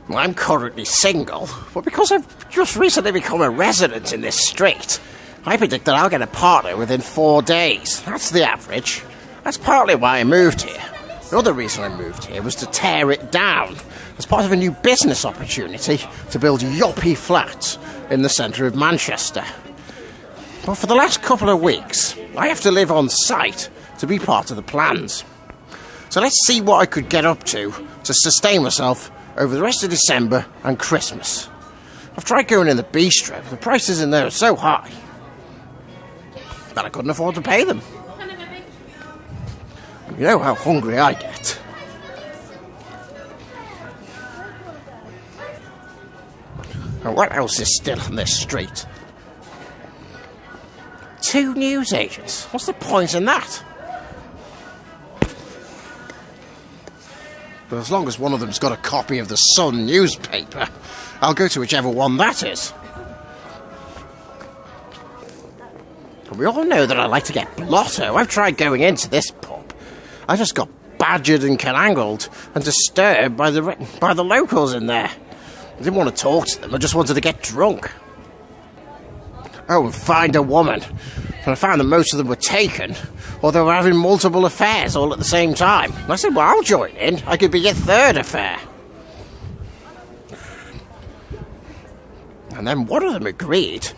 I'm currently single, but because I've just recently become a resident in this street, I predict that I'll get a partner within 4 days. That's the average. That's partly why I moved here. The other reason I moved here was to tear it down as part of a new business opportunity to build yuppie flats in the centre of Manchester. But for the last couple of weeks, I have to live on site to be part of the plans. So let's see what I could get up to sustain myself over the rest of December and Christmas. I've tried going in the bistro, but the prices in there are so high that I couldn't afford to pay them. You know how hungry I get. And what else is still on this street? 2 newsagents. What's the point in that? But as long as one of them's got a copy of the Sun newspaper, I'll go to whichever one that is. And we all know that I like to get blotto. I've tried going into this pub. I just got badgered and canangled and disturbed by the locals in there. I didn't want to talk to them, I just wanted to get drunk. Oh, and find a woman. And I found that most of them were taken, or they were having multiple affairs all at the same time. And I said, well, I'll join in. I could be your 3rd affair. And then one of them agreed.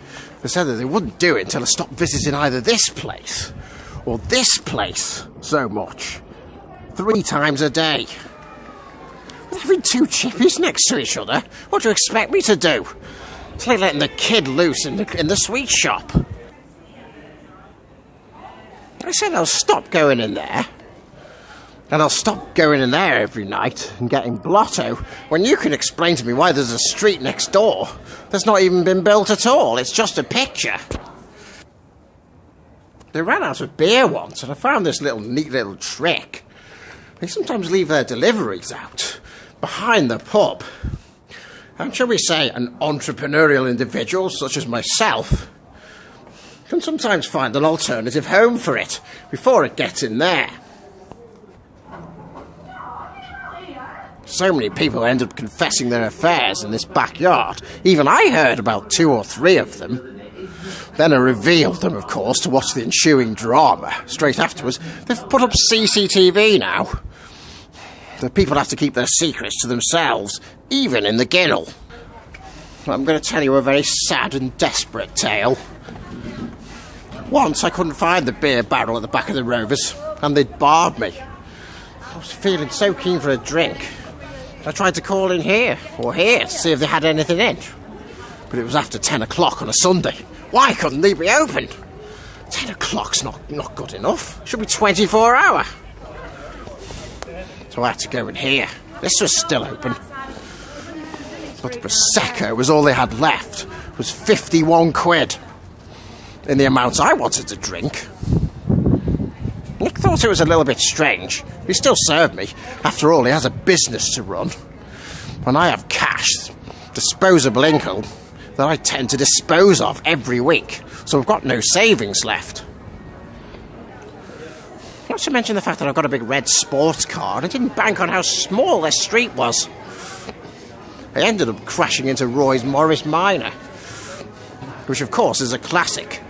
They said that they wouldn't do it until I stopped visiting either this place or this place so much. 3 times a day. With having 2 chippies next to each other, what do you expect me to do? It's like letting the kid loose in the sweet shop. I said I'll stop going in there. And I'll stop going in there every night and getting blotto when you can explain to me why there's a street next door that's not even been built at all. It's just a picture. They ran out of beer once and I found this neat little trick. They sometimes leave their deliveries out behind the pub. And shall we say, an entrepreneurial individual such as myself can sometimes find an alternative home for it before it gets in there. So many people end up confessing their affairs in this backyard. Even I heard about 2 or 3 of them. Then I revealed them, of course, to watch the ensuing drama. Straight afterwards, they've put up CCTV now. The people have to keep their secrets to themselves, even in the ginnel. I'm going to tell you a very sad and desperate tale. Once I couldn't find the beer barrel at the back of the Rovers, and they'd barred me. I was feeling so keen for a drink. I tried to call in here, or here, to see if they had anything in. But it was after 10 o'clock on a Sunday. Why couldn't they be open? 10 o'clock's not good enough. It should be 24 hour. So I had to go in here. This was still open. But the Prosecco was all they had left. It was 51 quid. In the amount I wanted to drink. Nick thought it was a little bit strange. He still served me. After all, he has a business to run. And I have cash, disposable income, that I tend to dispose of every week. So I've got no savings left. Not to mention the fact that I've got a big red sports car and I didn't bank on how small this street was. I ended up crashing into Roy's Morris Minor, which of course is a classic.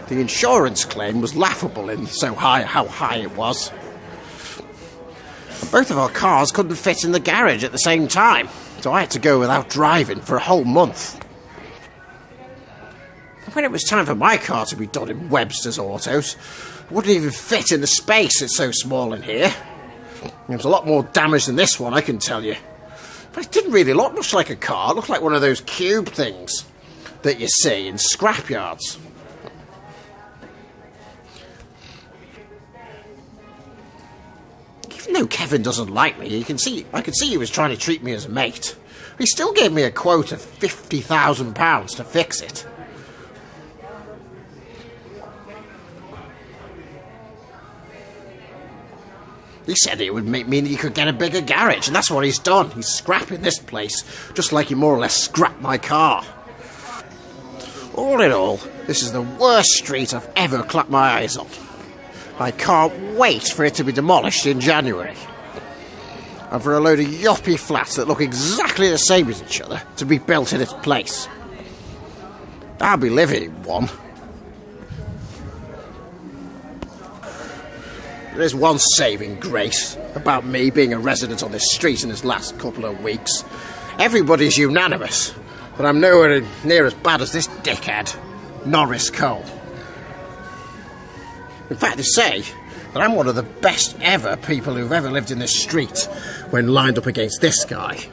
The insurance claim was laughable in how high it was. Both of our cars couldn't fit in the garage at the same time, so I had to go without driving for a whole month. When it was time for my car to be done in Webster's Autos, it wouldn't even fit in the space, it's so small in here. There was a lot more damage than this one, I can tell you. But it didn't really look much like a car, it looked like one of those cube things that you see in scrapyards. Even though Kevin doesn't like me, I can see he was trying to treat me as a mate. He still gave me a quote of £50,000 to fix it. He said it would mean that he could get a bigger garage, and that's what he's done. He's scrapping this place, just like he more or less scrapped my car. All in all, this is the worst street I've ever clapped my eyes on. I can't wait for it to be demolished in January. and for a load of yuppie flats that look exactly the same as each other to be built in its place. I'll be living in one. There is one saving grace about me being a resident on this street in this last couple of weeks. Everybody's unanimous that I'm nowhere near as bad as this dickhead, Norris Cole. In fact, they say that I'm one of the best ever people who've ever lived in this street when lined up against this guy.